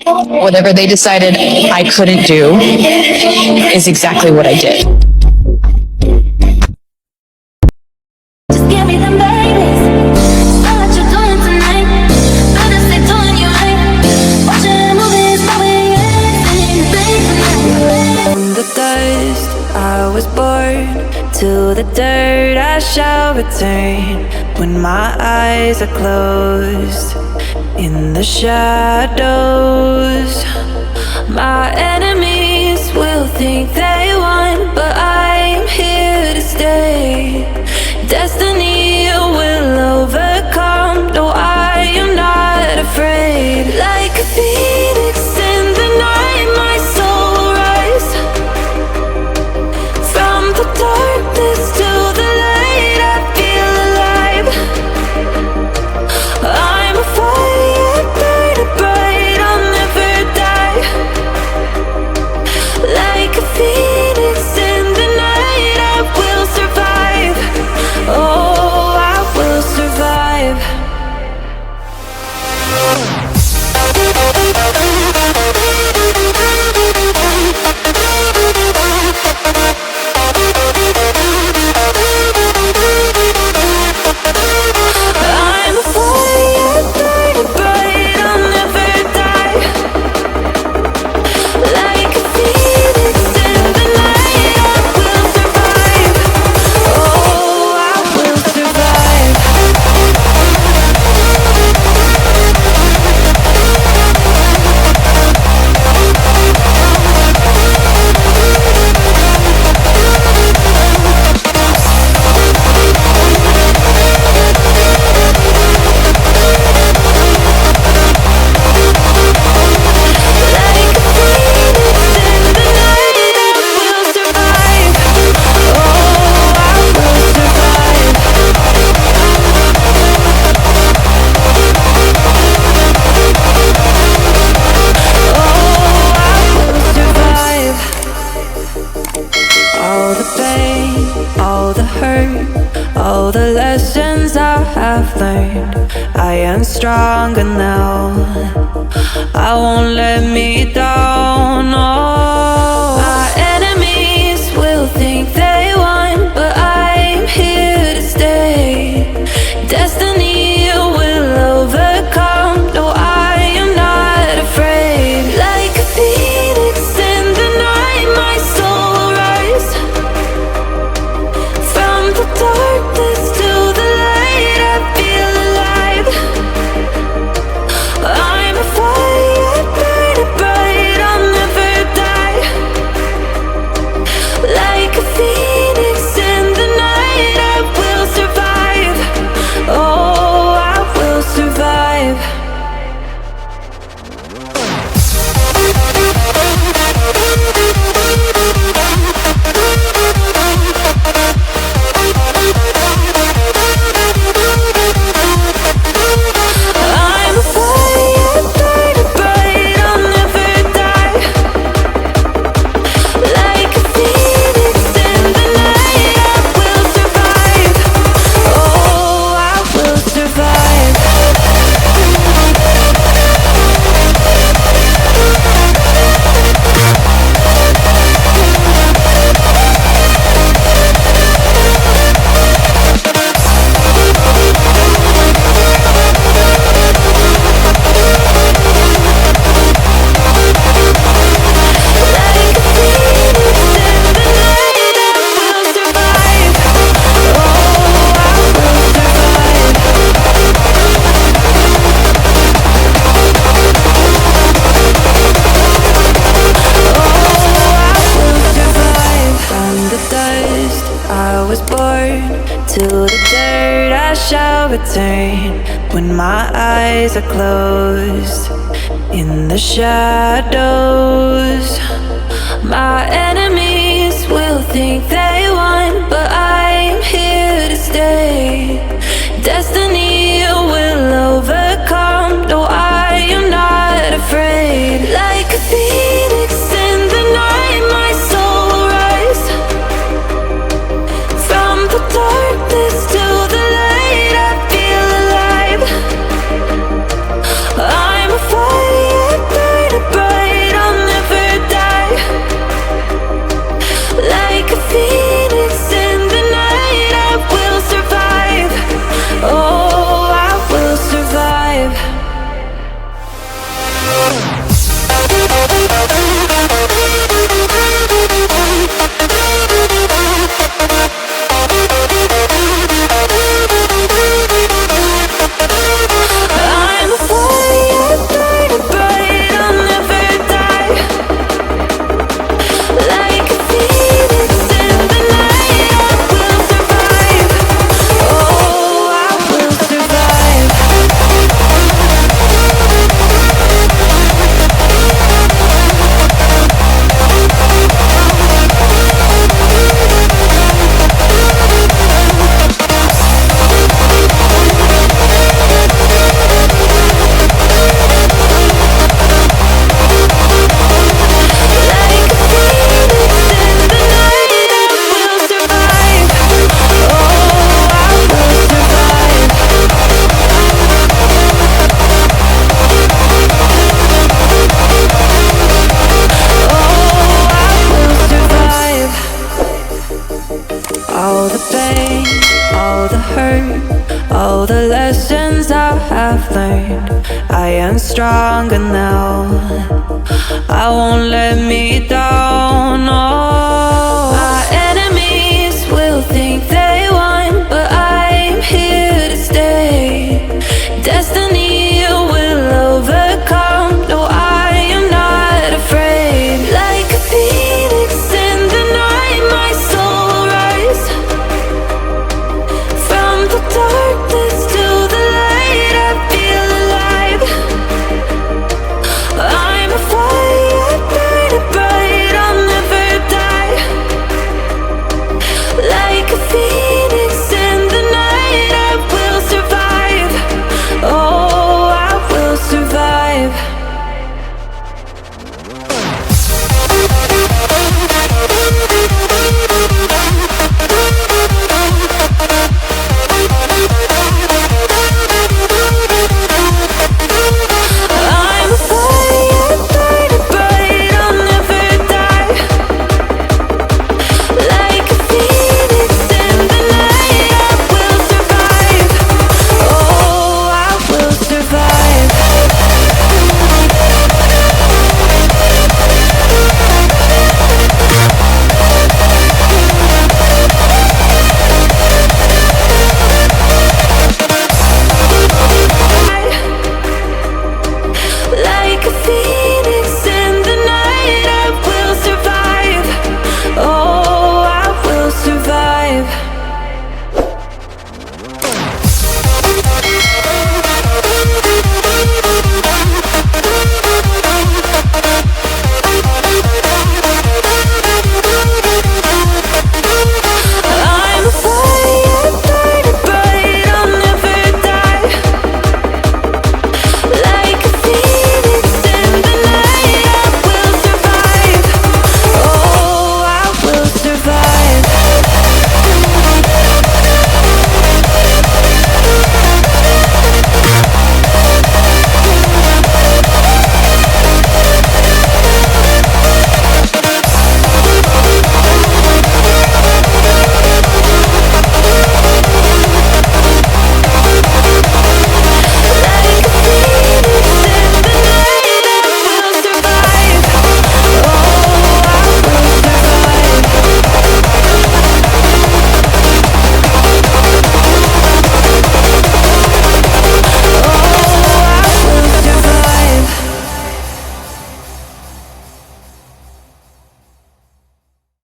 Whatever they decided I couldn't do is exactly what I did. Just give me them babies. Know what you're doing tonight. Better stay doing you right. Watching movies, probably anything. From the dust I was born, to the dirt I shall return. When my eyes are closed, in the shadows, my enemies will think they won, but I'm here to stay. Destiny will overcome. No, I am not afraid. Like a phoenix in the night, my soul will rise. From the darkness to the light, I feel alive. I'm a fire burning bright, I'll never die. Like a phoenix in the night, I will survive. Oh, I will survive. I'm a fire burning bright, I'll never die. Like a phoenix in the night, I will survive. Oh, I will survive. All the pain, all the hurt, all the lessons I have learned, I am stronger now. I won't let me down. Oh, my enemies will think they won, but I'm here to stay. Destiny will overcome. No, I am not afraid. Like a phoenix in the night, my soul will rise. From the darkness to the light, I feel alive. I'm a fire burning bright, I'll never die. Like a phoenix in the night, I will survive. Oh, I will survive. I'm a fire burning bright, I'll never die. Like a phoenix in the night, I will survive. Oh, I will survive. Like a phoenix in the night, I will survive. Oh, I will survive. Oh, I will survive. From the dust I was born, to the dirt I shall return. When my eyes are closed, in the shadows, my enemies will think they won, but I'm here to stay. Destiny will overcome. No, I am not afraid. Like a phoenix in the night, my soul will rise. From the darkness to the light, I feel alive. I'm a fire burning stronger now. I won't let me down.